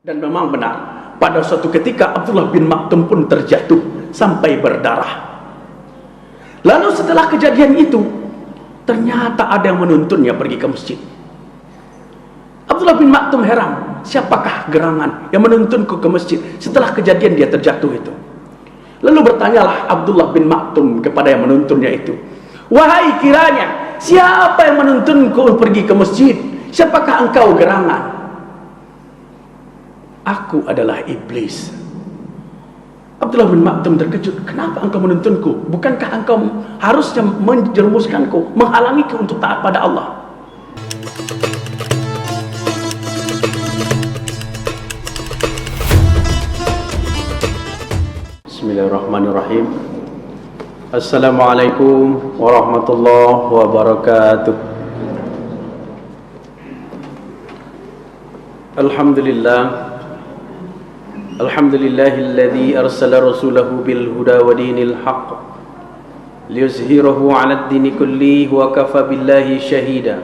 Dan memang benar, pada suatu ketika Abdullah bin Maktum pun terjatuh sampai berdarah. Lalu setelah kejadian itu, ternyata ada yang menuntunnya pergi ke masjid. Abdullah bin Maktum heran, siapakah gerangan yang menuntunku ke masjid setelah kejadian dia terjatuh itu? Lalu bertanyalah Abdullah bin Maktum kepada yang menuntunnya itu, wahai kiranya, siapa yang menuntunku pergi ke masjid? Siapakah engkau gerangan? Aku adalah iblis. Abdullah bin Maktum terkejut, kenapa engkau menuntunku? Bukankah engkau harusnya menjerumuskanku, menghalangiku untuk taat pada Allah? Bismillahirrahmanirrahim. Assalamualaikum warahmatullahi wabarakatuh. Alhamdulillah, alhamdulillahilladzi arsala rasulahu bil huda wa dinil haqq liyuzhirahu 'ala ad-dini kullihi wa kafa billahi shahida.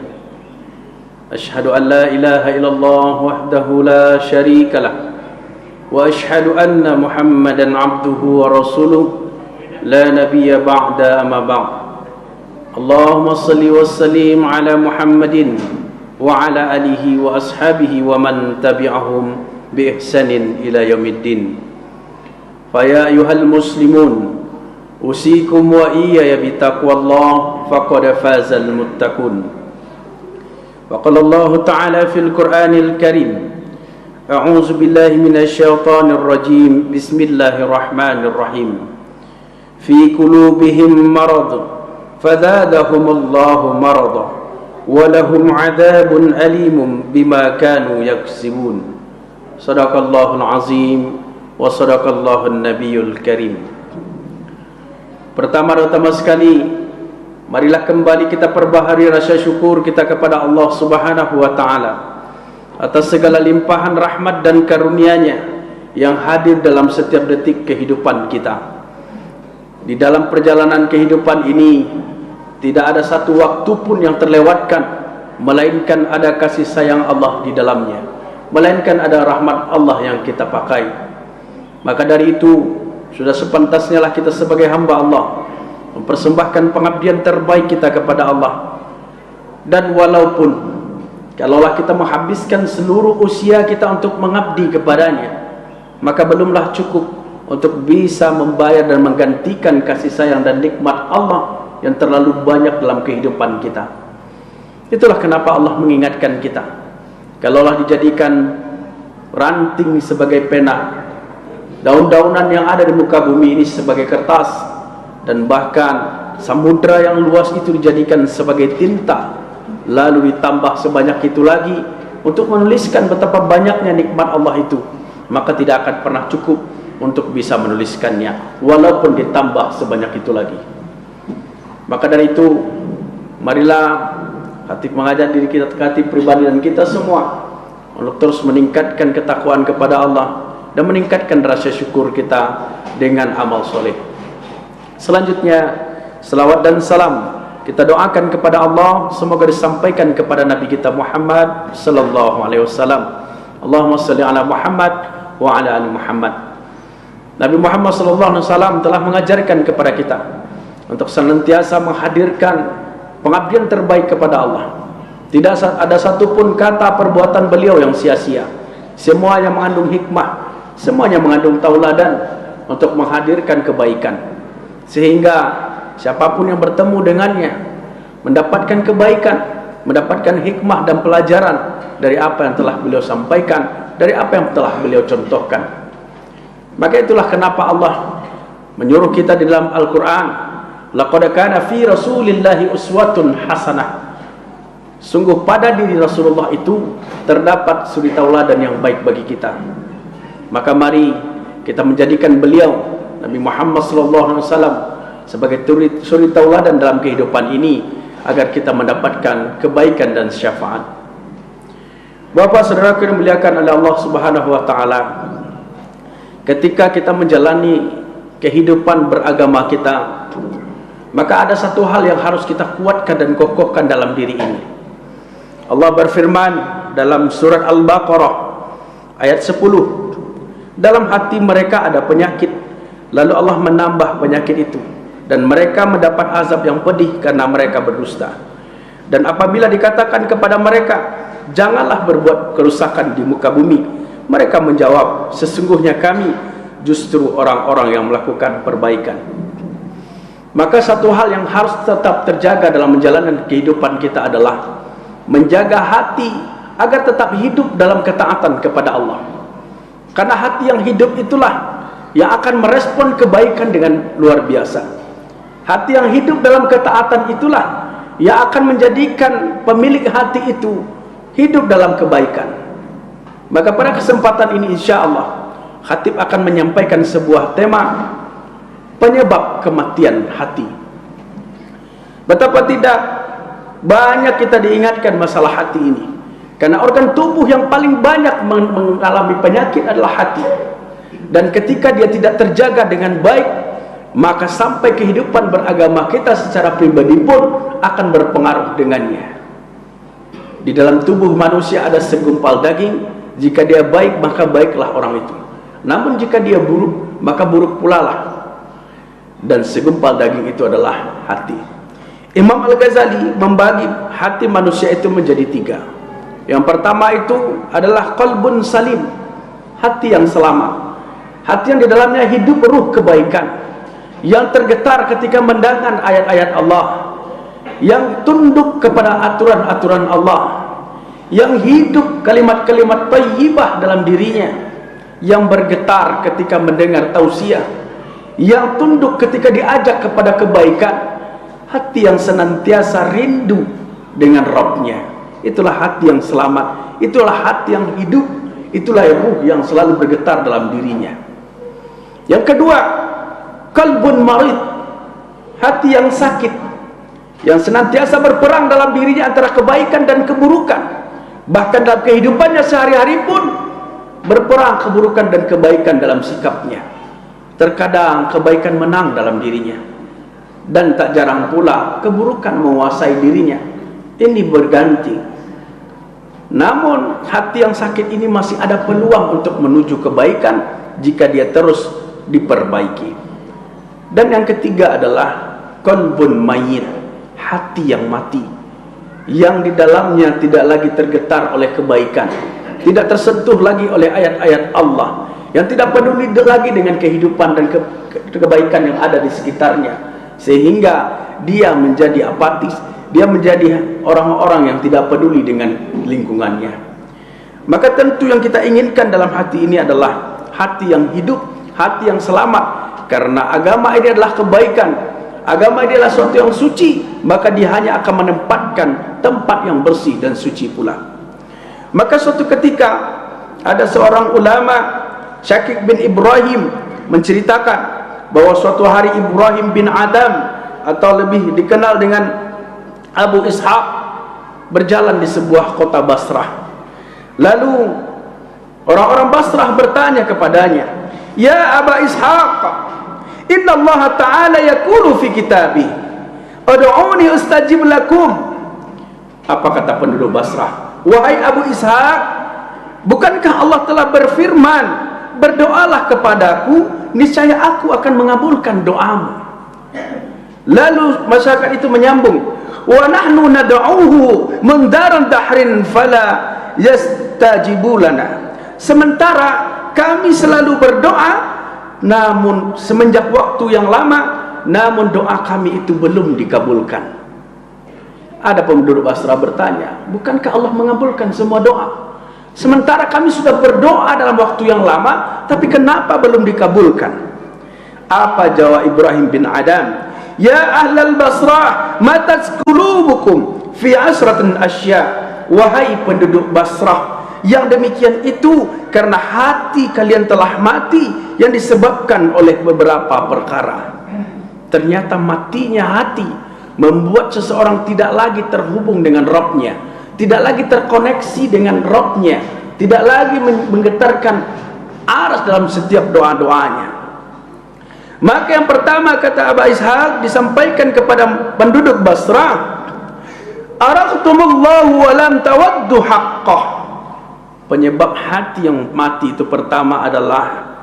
Asyhadu an la ilaha illallah wahdahu la syarika lah wa asyhadu anna Muhammadan 'abduhu wa rasuluhu la nabiyya ba'da amma ba'd. Allahumma shalli wa sallim 'ala Muhammadin wa 'ala alihi wa ashabihi wa man tabi'ahum bi ihsanin ila yaumiddin. Fa ya ayyuhal muslimun, usikum wa iyaya bi taqwallah faqad fazal muttaqun. Wa qala Allah ta'ala fil Qur'anil Karim, a'udzu billahi minasy syaithanir rajim, bismillahirrahmanirrahim. Fi qulubihim marad fazadahumullahu marada wa lahum 'adzabun alimun bima kanu yaksibun. Sadaqallahul azim wa sadaqallahun nabiyul karim. Pertama-tama sekali, marilah kembali kita perbaharui rasa syukur kita kepada Allah Subhanahu wa taala atas segala limpahan rahmat dan karunia-Nya yang hadir dalam setiap detik kehidupan kita. Di dalam perjalanan kehidupan ini tidak ada satu waktu pun yang terlewatkan melainkan ada kasih sayang Allah di dalamnya, melainkan ada rahmat Allah yang kita pakai. Maka dari itu sudah sepantasnya lah kita sebagai hamba Allah mempersembahkan pengabdian terbaik kita kepada Allah. Dan walaupun kalaulah kita menghabiskan seluruh usia kita untuk mengabdi kepadanya, maka belumlah cukup untuk bisa membayar dan menggantikan kasih sayang dan nikmat Allah yang terlalu banyak dalam kehidupan kita. Itulah kenapa Allah mengingatkan kita, kalaulah dijadikan ranting sebagai pena, daun-daunan yang ada di muka bumi ini sebagai kertas, dan bahkan samudra yang luas itu dijadikan sebagai tinta, lalu ditambah sebanyak itu lagi untuk menuliskan betapa banyaknya nikmat Allah itu, maka tidak akan pernah cukup untuk bisa menuliskannya walaupun ditambah sebanyak itu lagi. Maka dari itu, marilah Khatib mengajak diri kita, Khatib pribadi dan kita semua untuk terus meningkatkan ketakwaan kepada Allah dan meningkatkan rasa syukur kita dengan amal soleh. Selanjutnya, selawat dan salam kita doakan kepada Allah semoga disampaikan kepada Nabi kita Muhammad sallallahu alaihi wasallam. Allahumma shalli ala Muhammad wa ala ali Muhammad. Nabi Muhammad sallallahu alaihi wasallam telah mengajarkan kepada kita untuk senantiasa menghadirkan pengabdian terbaik kepada Allah. Tidak ada satupun kata perbuatan beliau yang sia-sia. Semuanya mengandung hikmah, semuanya mengandung tauladan untuk menghadirkan kebaikan, sehingga siapapun yang bertemu dengannya mendapatkan kebaikan, mendapatkan hikmah dan pelajaran dari apa yang telah beliau sampaikan, dari apa yang telah beliau contohkan. Maka itulah kenapa Allah menyuruh kita di dalam Al-Quran, laqad kana fi rasulillahi uswatun hasanah. Sungguh pada diri Rasulullah itu terdapat suri tauladan yang baik bagi kita. Maka mari kita menjadikan beliau Nabi Muhammad SAW sebagai suri tauladan dalam kehidupan ini agar kita mendapatkan kebaikan dan syafaat. Bapak saudaraku yang dimuliakan oleh Allah Subhanahu wa taala, ketika kita menjalani kehidupan beragama kita, maka ada satu hal yang harus kita kuatkan dan kokohkan dalam diri ini. Allah berfirman dalam surat Al-Baqarah ayat 10. Dalam hati mereka ada penyakit, lalu Allah menambah penyakit itu, dan mereka mendapat azab yang pedih karena mereka berdusta. Dan apabila dikatakan kepada mereka, janganlah berbuat kerusakan di muka bumi, mereka menjawab, sesungguhnya kami justru orang-orang yang melakukan perbaikan. Maka satu hal yang harus tetap terjaga dalam menjalankan kehidupan kita adalah menjaga hati agar tetap hidup dalam ketaatan kepada Allah. Karena hati yang hidup itulah yang akan merespon kebaikan dengan luar biasa. Hati yang hidup dalam ketaatan itulah yang akan menjadikan pemilik hati itu hidup dalam kebaikan. Maka pada kesempatan ini insya Allah khatib akan menyampaikan sebuah tema penyebab kematian hati. Betapa tidak banyak kita diingatkan masalah hati ini, karena organ tubuh yang paling banyak mengalami penyakit adalah hati. Dan ketika dia tidak terjaga dengan baik, maka sampai kehidupan beragama kita secara pribadi pun akan berpengaruh dengannya. Di dalam tubuh manusia ada segumpal daging, jika dia baik maka baiklah orang itu, namun jika dia buruk maka buruk pula lah. Dan segumpal daging itu adalah hati. Imam Al-Ghazali membagi hati manusia itu menjadi 3. Yang pertama itu adalah qalbun salim, hati yang selamat, hati yang di dalamnya hidup ruh kebaikan, yang tergetar ketika mendengar ayat-ayat Allah, yang tunduk kepada aturan-aturan Allah, yang hidup kalimat-kalimat thayyibah dalam dirinya, yang bergetar ketika mendengar tausiah, yang tunduk ketika diajak kepada kebaikan, hati yang senantiasa rindu dengan Rabbnya. Itulah hati yang selamat, itulah hati yang hidup, itulah ruh yang selalu bergetar dalam dirinya. Yang kedua, qalbun marid, hati yang sakit, yang senantiasa berperang dalam dirinya antara kebaikan dan keburukan. Bahkan dalam kehidupannya sehari-hari pun berperang keburukan dan kebaikan dalam sikapnya. Terkadang kebaikan menang dalam dirinya, dan tak jarang pula keburukan menguasai dirinya. Ini berganti. Namun hati yang sakit ini masih ada peluang untuk menuju kebaikan jika dia terus diperbaiki. Dan yang ketiga adalah qalbun mayyit, hati yang mati, yang di dalamnya tidak lagi tergetar oleh kebaikan, tidak tersentuh lagi oleh ayat-ayat Allah, yang tidak peduli lagi dengan kehidupan dan kebaikan yang ada di sekitarnya, sehingga dia menjadi apatis, dia menjadi orang-orang yang tidak peduli dengan lingkungannya. Maka tentu yang kita inginkan dalam hati ini adalah hati yang hidup, hati yang selamat. Karena agama ini adalah kebaikan, agama ini adalah sesuatu yang suci, maka dia hanya akan menempatkan tempat yang bersih dan suci pula. Maka suatu ketika ada seorang ulama, Syakik bin Ibrahim, menceritakan bahwa suatu hari Ibrahim bin Adam, atau lebih dikenal dengan Abu Ishaq, berjalan di sebuah kota Basrah. Lalu orang-orang Basrah bertanya kepadanya, "Ya Aba Ishaq, inna Allah Ta'ala yaqulu fi kitabih, ud'uni ustajib lakum." Apa kata penduduk Basrah? "Wahai Abu Ishaq, bukankah Allah telah berfirman, berdoalah kepadaku, niscaya aku akan mengabulkan doamu." Lalu masyarakat itu menyambung, "Wa nahnu nad'uhu mundaran dahrin fala yastajibu lana." Sementara kami selalu berdoa, namun semenjak waktu yang lama, namun doa kami itu belum dikabulkan. Ada penduduk Basrah bertanya, bukankah Allah mengabulkan semua doa? Sementara kami sudah berdoa dalam waktu yang lama, tapi kenapa belum dikabulkan? Apa jawab Ibrahim bin Adam? "Ya ahlal Basrah, matat qulubukum fi asratin asya." Wahai penduduk Basrah, yang demikian itu karena hati kalian telah mati yang disebabkan oleh beberapa perkara. Ternyata matinya hati membuat seseorang tidak lagi terhubung dengan Rabbnya, tidak lagi terkoneksi dengan Rabbnya, tidak lagi menggetarkan aras dalam setiap doa-doanya. Maka yang pertama kata Aba Ishaq disampaikan kepada penduduk Basrah, "Araqtumullahu wa lam tawaddu haqqah." penyebab hati yang mati itu pertama adalah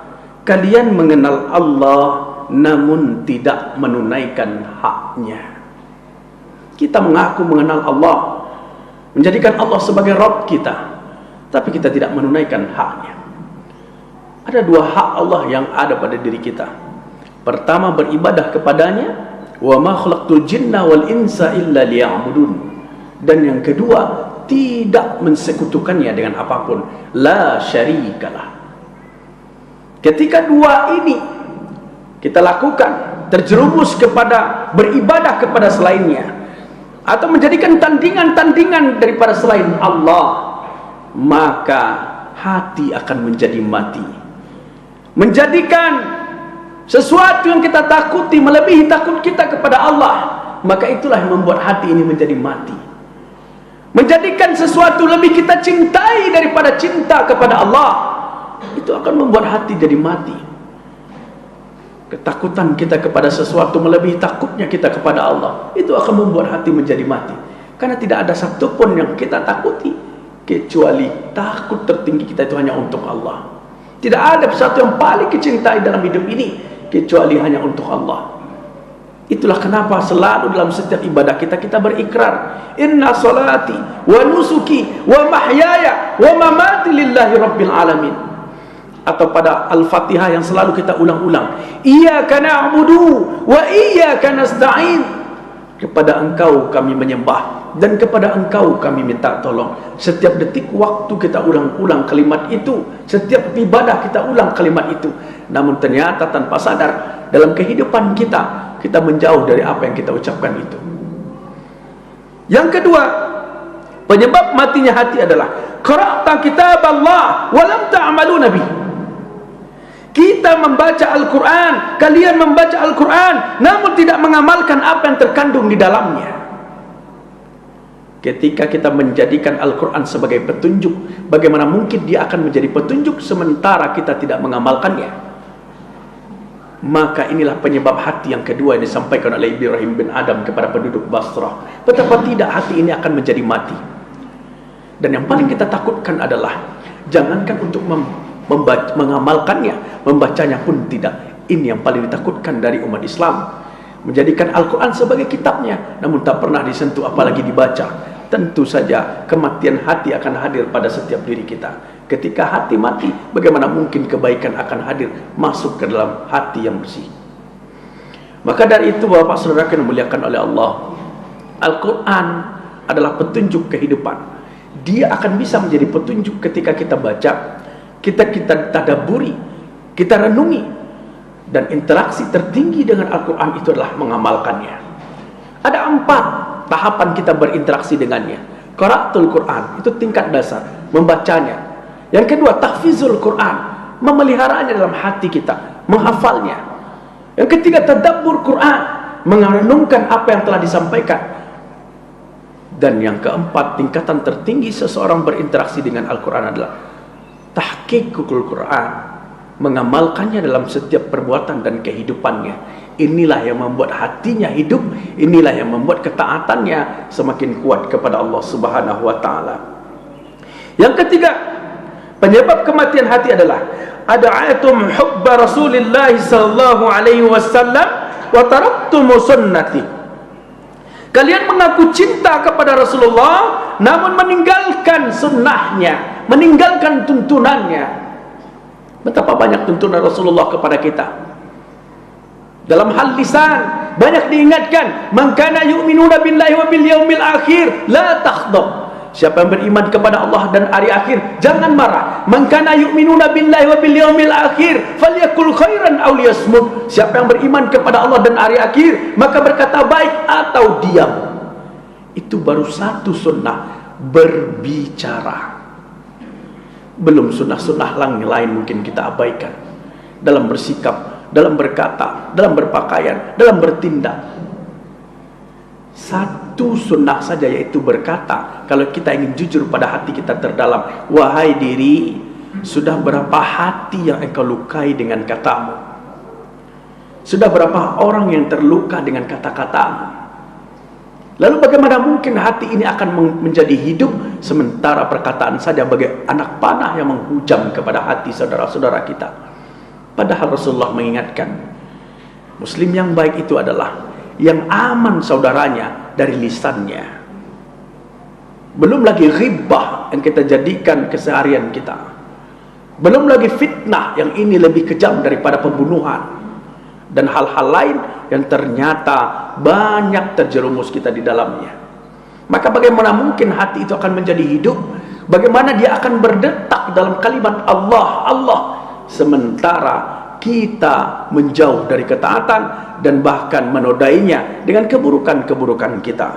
kalian mengenal Allah namun tidak menunaikan haknya. Kita mengaku mengenal Allah, menjadikan Allah sebagai Rabb kita, tapi kita tidak menunaikan haknya. Ada dua hak Allah yang ada pada diri kita. Pertama, beribadah kepadanya, wa ma khalaqtul jinna wal insa illa liya'budun. Dan yang kedua, tidak mensekutukannya dengan apapun, la syarikalah. Ketika dua ini kita lakukan, terjerumus kepada beribadah kepada selainnya, atau menjadikan tandingan-tandingan daripada selain Allah, maka hati akan menjadi mati. Menjadikan sesuatu yang kita takuti melebihi takut kita kepada Allah, maka itulah yang membuat hati ini menjadi mati. Menjadikan sesuatu lebih kita cintai daripada cinta kepada Allah, itu akan membuat hati jadi mati. Ketakutan kita kepada sesuatu melebihi takutnya kita kepada Allah, itu akan membuat hati menjadi mati. Karena tidak ada satupun yang kita takuti kecuali takut tertinggi kita itu hanya untuk Allah. Tidak ada sesuatu yang paling dicintai dalam hidup ini kecuali hanya untuk Allah. Itulah kenapa selalu dalam setiap ibadah kita berikrar, inna salati wa nusuki wa mahyaya wa mamati lillahi rabbil alamin. Atau pada Al-Fatihah yang selalu kita ulang-ulang, iyyaka na'budu wa iyyaka nasta'in. Kepada Engkau kami menyembah dan kepada Engkau kami minta tolong. Setiap detik waktu kita ulang-ulang kalimat itu, setiap ibadah kita ulang kalimat itu. Namun ternyata tanpa sadar dalam kehidupan kita menjauh dari apa yang kita ucapkan itu. Yang kedua, penyebab matinya hati adalah qara'ta kitab Allah wa lam ta'malu nabi. Kita membaca Al-Quran, kalian membaca Al-Quran, namun tidak mengamalkan apa yang terkandung di dalamnya. Ketika kita menjadikan Al-Quran sebagai petunjuk, bagaimana mungkin dia akan menjadi petunjuk sementara kita tidak mengamalkannya? Maka inilah penyebab hati yang kedua yang disampaikan oleh Ibrahim bin Adam kepada penduduk Basrah. Betapa tidak hati ini akan menjadi mati. Dan yang paling kita takutkan adalah jangankan untuk mengamalkannya, membacanya pun tidak. Ini yang paling ditakutkan dari umat Islam, menjadikan Al-Quran sebagai kitabnya namun tak pernah disentuh apalagi dibaca. Tentu saja kematian hati akan hadir pada setiap diri kita. Ketika hati mati, bagaimana mungkin kebaikan akan hadir masuk ke dalam hati yang bersih? Maka dari itu Bapak Saudara yang dimuliakan oleh Allah, Al-Quran adalah petunjuk kehidupan. Dia akan bisa menjadi petunjuk ketika kita baca, kita tadaburi, kita renungi. Dan interaksi tertinggi dengan Al-Quran itu adalah mengamalkannya. Ada 4 tahapan kita berinteraksi dengannya. Qara'atul Quran, itu tingkat dasar, membacanya. Yang kedua, tahfizul Quran, memeliharanya dalam hati kita, menghafalnya. Yang ketiga, tadabbur Quran, merenungkan apa yang telah disampaikan. Dan yang keempat, tingkatan tertinggi seseorang berinteraksi dengan Al-Quran adalah tahqiqul Quran, mengamalkannya dalam setiap perbuatan dan kehidupannya. Inilah yang membuat hatinya hidup, inilah yang membuat ketaatannya semakin kuat kepada Allah Subhanahu wa taala. Yang ketiga, penyebab kematian hati adalah ada'atum hubba Rasulillah sallallahu alaihi wasallam wa taraktum sunnati. Kalian mengaku cinta kepada Rasulullah namun meninggalkan sunnahnya, meninggalkan tuntunannya. Betapa banyak tuntunan Rasulullah kepada kita. Dalam hal lisan banyak diingatkan, man kana yu'minuna billahi wa bil yaumil akhir la takhdab. Siapa yang beriman kepada Allah dan hari akhir, jangan marah. Man kana yu'minuna billahi wa bil yaumil akhir falyakul khairan aw liyasmut. Siapa yang beriman kepada Allah dan hari akhir, maka berkata baik atau diam. Itu baru satu sunnah, berbicara. Belum sunnah-sunnah lain mungkin kita abaikan. Dalam bersikap, dalam berkata, dalam berpakaian, dalam bertindak. Satu sunnah saja, yaitu berkata. Kalau kita ingin jujur pada hati kita terdalam, wahai diri, sudah berapa hati yang engkau lukai dengan katamu? Sudah berapa orang yang terluka dengan kata-katamu? Lalu bagaimana mungkin hati ini akan menjadi hidup sementara perkataan saja bagai anak panah yang menghujam kepada hati saudara-saudara kita. Padahal Rasulullah mengingatkan, Muslim yang baik itu adalah yang aman saudaranya dari lisannya. Belum lagi ghibah yang kita jadikan keseharian kita. Belum lagi fitnah yang ini lebih kejam daripada pembunuhan. Dan hal-hal lain yang ternyata banyak terjerumus kita di dalamnya. Maka bagaimana mungkin hati itu akan menjadi hidup? Bagaimana dia akan berdetak dalam kalimat Allah, Allah, sementara kita menjauh dari ketaatan dan bahkan menodainya dengan keburukan-keburukan kita.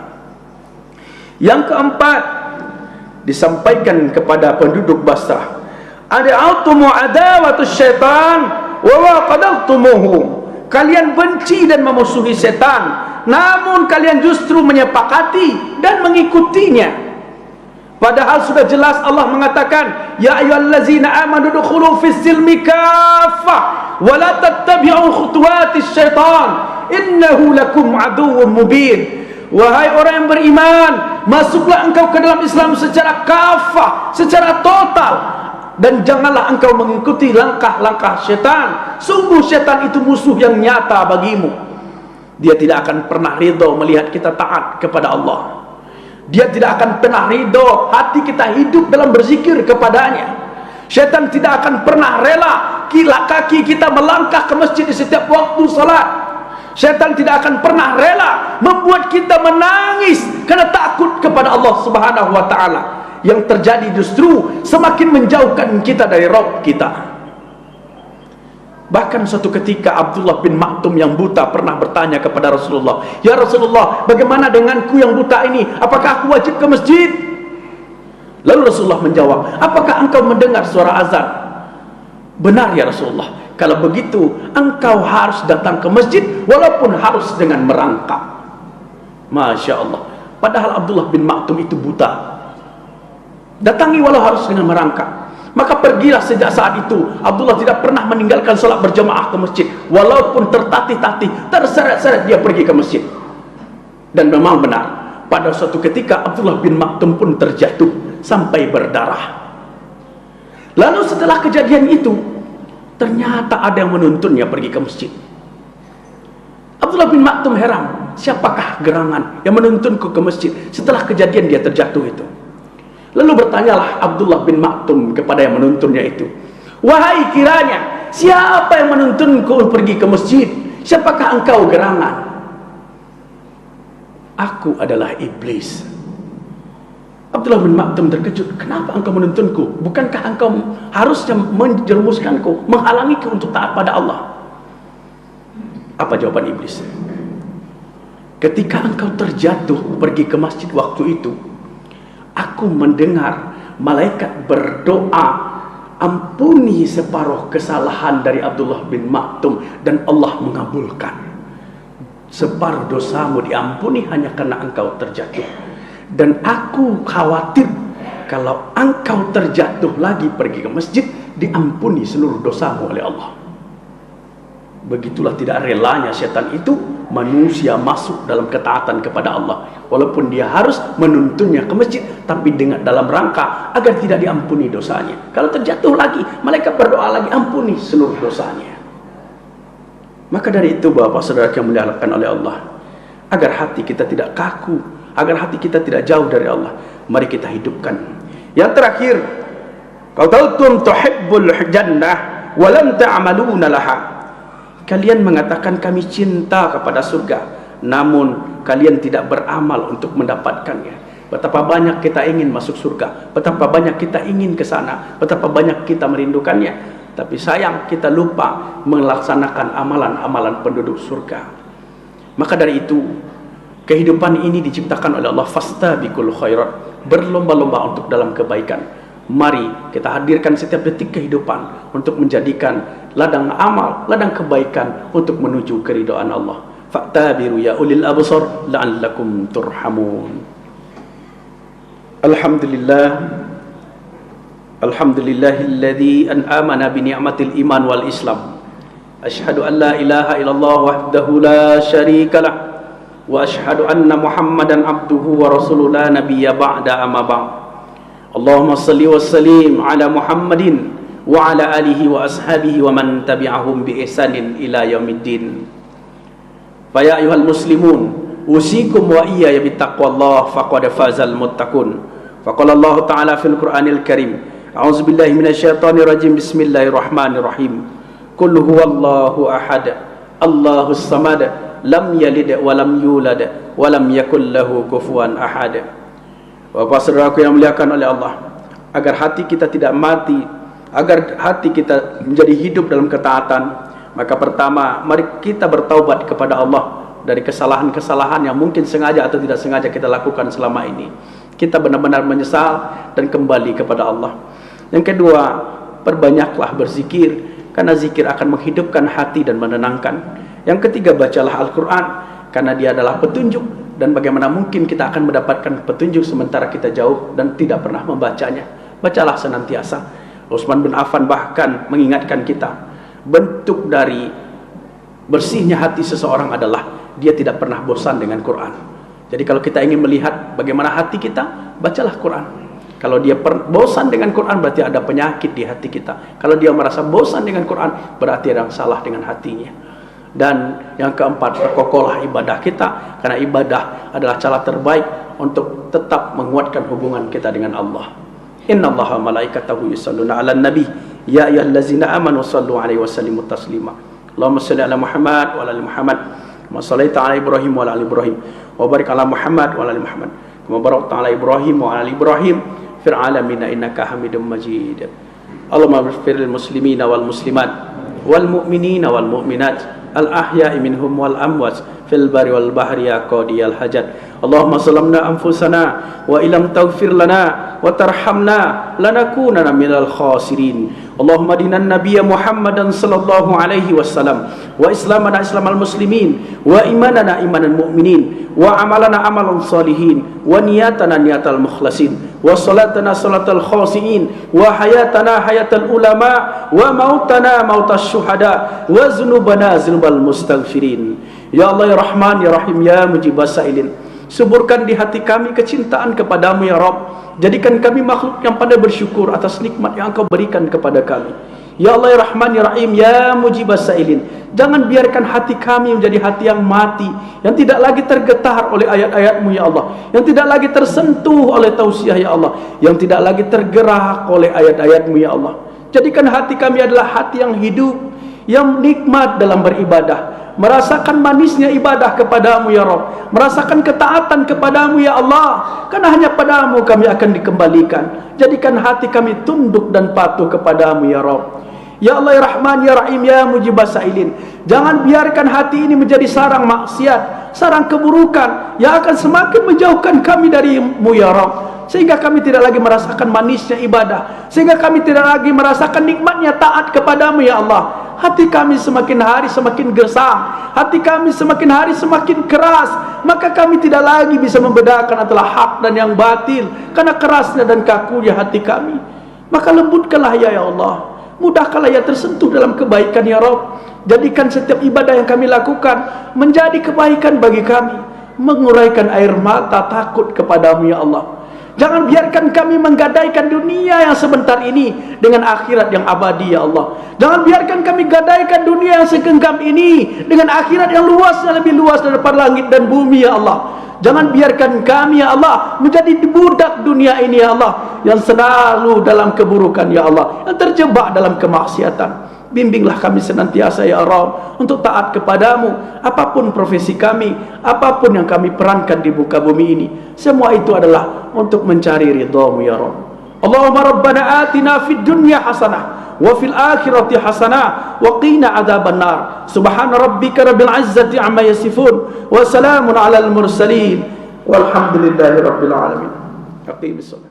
Yang keempat, disampaikan kepada penduduk Basrah, ada'atumu adawatus syaitan wa waqadtumuhu. Kalian benci dan memusuhi setan, namun kalian justru menyepakati dan mengikutinya. Padahal sudah jelas Allah mengatakan, ya ayyuhallazina amanu dukhulu fis silmi kaffah wa la tattabi'u khutuwatis syaitan innahu lakum aduwwun mubin. Wahai orang yang beriman, masuklah engkau ke dalam Islam secara kafah, secara total, dan janganlah engkau mengikuti langkah-langkah syaitan. Sungguh syaitan itu musuh yang nyata bagimu. Dia tidak akan pernah ridha melihat kita taat kepada Allah. Dia tidak akan pernah ridha hati kita hidup dalam berzikir kepadanya. Syaitan tidak akan pernah rela kaki kita melangkah ke masjid di setiap waktu salat. Syaitan tidak akan pernah rela membuat kita menangis karena takut kepada Allah Subhanahu wa taala. Yang terjadi justru semakin menjauhkan kita dari Rabb kita. Bahkan suatu ketika Abdullah bin Maktum yang buta pernah bertanya kepada Rasulullah, ya Rasulullah, bagaimana denganku yang buta ini? Apakah aku wajib ke masjid? Lalu Rasulullah menjawab, apakah engkau mendengar suara azan? Benar ya Rasulullah, kalau begitu engkau harus datang ke masjid walaupun harus dengan merangkak. Masya Allah. Padahal Abdullah bin Maktum itu buta. Datangi walau harus dengan merangkak. Maka pergilah sejak saat itu Abdullah tidak pernah meninggalkan salat berjamaah ke masjid, walaupun tertatih-tatih, terseret-seret dia pergi ke masjid. Dan memang benar, pada suatu ketika Abdullah bin Maktum pun terjatuh sampai berdarah. Lalu setelah kejadian itu, ternyata ada yang menuntunnya pergi ke masjid. Abdullah bin Maktum heran, siapakah gerangan yang menuntunku ke masjid setelah kejadian dia terjatuh itu? Lalu bertanyalah Abdullah bin Maktum kepada yang menuntunnya itu, wahai kiranya, siapa yang menuntunku pergi ke masjid? Siapakah engkau gerangan? Aku adalah iblis. Abdullah bin Maktum terkejut, kenapa engkau menuntunku? Bukankah engkau harusnya menjerumuskanku, menghalangiku untuk taat pada Allah? Apa jawaban iblis? Ketika engkau terjatuh pergi ke masjid waktu itu, aku mendengar malaikat berdoa, ampuni separuh kesalahan dari Abdullah bin Maktum, dan Allah mengabulkan. Separuh dosamu diampuni hanya karena engkau terjatuh. Dan aku khawatir kalau engkau terjatuh lagi pergi ke masjid, diampuni seluruh dosamu oleh Allah. Begitulah tidak relanya setan itu manusia masuk dalam ketaatan kepada Allah, walaupun dia harus menuntunnya ke masjid, tapi dengan dalam rangka agar tidak diampuni dosanya. Kalau terjatuh lagi, malaikat berdoa lagi, ampuni seluruh dosanya. Maka dari itu Bapak Saudara yang dimuliakan oleh Allah, agar hati kita tidak kaku, agar hati kita tidak jauh dari Allah, mari kita hidupkan. Yang terakhir, qultum tuhibbul jannah wa lam ta'maluna laha. Kalian mengatakan kami cinta kepada surga, namun kalian tidak beramal untuk mendapatkannya. Betapa banyak kita ingin masuk surga, betapa banyak kita ingin ke sana, betapa banyak kita merindukannya, tapi sayang kita lupa melaksanakan amalan-amalan penduduk surga. Maka dari itu, kehidupan ini diciptakan oleh Allah, fastabiqul khairat, berlomba-lomba untuk dalam kebaikan. Mari kita hadirkan setiap detik kehidupan untuk menjadikan ladang amal, ladang kebaikan untuk menuju keridhaan Allah. Fa'tabiru ya ulil absar la'allakum turhamun. Alhamdulillah, alhamdulillahilladzi an'amana bi ni'matil iman wal islam. Asyhadu an la ilaha illallah wahdahu la syarikalah wa asyhadu anna Muhammadan abduhu wa rasuluhu la nabiyya ba'da amma ba'd. Allahumma salli wa sallim ala Muhammadin wa ala alihi wa ashabihi wa man tabi'ahum bi ihsanin ila yaumiddin. Fa ya ayyuhal muslimun, usikum wa iyaya bittaqwallah faqad fazal muttaqun. Faqala Allah Ta'ala fil Qur'anil Karim, a'udzu billahi minasyaitonir rajim, bismillahirrahmanirrahim. Qul huwallahu ahad, Allahus samad, lam yalid wa lam yulad wa lam yakul lahu kufuwan ahad. Bapak saudaraku yang muliakan oleh Allah, agar hati kita tidak mati, agar hati kita menjadi hidup dalam ketaatan, maka pertama mari kita bertaubat kepada Allah dari kesalahan-kesalahan yang mungkin sengaja atau tidak sengaja kita lakukan selama ini. Kita benar-benar menyesal dan kembali kepada Allah. Yang kedua, perbanyaklah berzikir, karena zikir akan menghidupkan hati dan menenangkan. Yang ketiga, bacalah Al-Quran, karena dia adalah petunjuk. Dan bagaimana mungkin kita akan mendapatkan petunjuk sementara kita jauh dan tidak pernah membacanya. Bacalah senantiasa. Utsman bin Affan bahkan mengingatkan kita, bentuk dari bersihnya hati seseorang adalah dia tidak pernah bosan dengan Quran. Jadi kalau kita ingin melihat bagaimana hati kita, bacalah Quran. Kalau dia bosan dengan Quran, berarti ada penyakit di hati kita. Kalau dia merasa bosan dengan Quran, berarti ada yang salah dengan hatinya. Dan yang keempat, perkokohlah ibadah kita, karena ibadah adalah cara terbaik untuk tetap menguatkan hubungan kita dengan Allah. Innallaha wa malaikatahu yusholluna 'alan nabi, ya ayyuhallazina amanu shallu 'alaihi wa sallimu taslima. Allahumma shalli 'ala Muhammad wa 'ala ali Muhammad, kama shallaita 'ala Ibrahim wa 'ala ali Ibrahim, wa barik 'ala Muhammad wa 'ala ali Muhammad, kama barakta 'ala Ibrahim wa 'ala ali Ibrahim fil 'alamin innaka Hamidum Majid. Allahumma ighfir lil muslimina wal muslimat wal mu'minina wal mu'minat al ahya'i minhum wal amwat fil bari wal bahri ya qadiyal hajat. Allahumma zalamna anfusana wa illam taghfir lana wa tarhamna lanakunanna minal khasirin. Allahumma dinan nabiyya Muhammadan sallallahu alaihi wasallam wa islamana islamal muslimin wa imanana imanal mu'minin wa amalana amalan salihin wa niyatana niyatal mukhlasin wa salatana salatal khasiin wa hayatana hayatal ulama wa mautana mautas syuhada wa zunubana zunubal mustaghfirin. Ya Allah ya Rahman ya Rahim ya mujibas sa'ilin, suburkan di hati kami kecintaan kepadamu ya Rabb. Jadikan kami makhluk yang pandai bersyukur atas nikmat yang Engkau berikan kepada kami. Ya Allah ya Rahman ya Rahim ya mujibas sa'ilin, jangan biarkan hati kami menjadi hati yang mati, yang tidak lagi tergetar oleh ayat-ayat-Mu ya Allah, yang tidak lagi tersentuh oleh tausiah ya Allah, yang tidak lagi tergerak oleh ayat-ayat-Mu ya Allah. Jadikan hati kami adalah hati yang hidup, yang nikmat dalam beribadah, merasakan manisnya ibadah kepadamu ya Rabb, merasakan ketaatan kepadamu ya Allah, karena hanya padamu kami akan dikembalikan. Jadikan hati kami tunduk dan patuh kepadamu ya Rabb. Ya Allah ya Rahman ya Rahim ya mujibas sa'ilin, jangan biarkan hati ini menjadi sarang maksiat, sarang keburukan yang akan semakin menjauhkan kami darimu ya Rabb, sehingga kami tidak lagi merasakan manisnya ibadah, sehingga kami tidak lagi merasakan nikmatnya taat kepadamu ya Allah. Hati kami semakin hari semakin gersang, hati kami semakin hari semakin keras, maka kami tidak lagi bisa membedakan antara hak dan yang batil, karena kerasnya dan kakunya hati kami. Maka lembutkanlah ya Allah, mudahkanlah ya tersentuh dalam kebaikan ya Rabb. Jadikan setiap ibadah yang kami lakukan menjadi kebaikan bagi kami, menguraikan air mata takut kepadamu ya Allah. Jangan biarkan kami menggadaikan dunia yang sebentar ini dengan akhirat yang abadi ya Allah. Jangan biarkan kami gadaikan dunia yang segenggam ini dengan akhirat yang luasnya lebih luas daripada langit dan bumi ya Allah. Jangan biarkan kami ya Allah menjadi budak dunia ini ya Allah, yang selalu dalam keburukan ya Allah, yang terjebak dalam kemaksiatan. Bimbinglah kami senantiasa ya Rabb untuk taat kepadamu, apapun profesi kami, apapun yang kami perankan di muka bumi ini, semua itu adalah untuk mencari ridhamu ya Rabb. Allahumma rabbana atina fid dunya hasanah wa fil akhirati hasanah wa qina adzabannar. Subhana rabbika rabbil izzati amma yasifun wa salamun alal mursalin walhamdulillahi rabbil alamin. Aqimis shalah.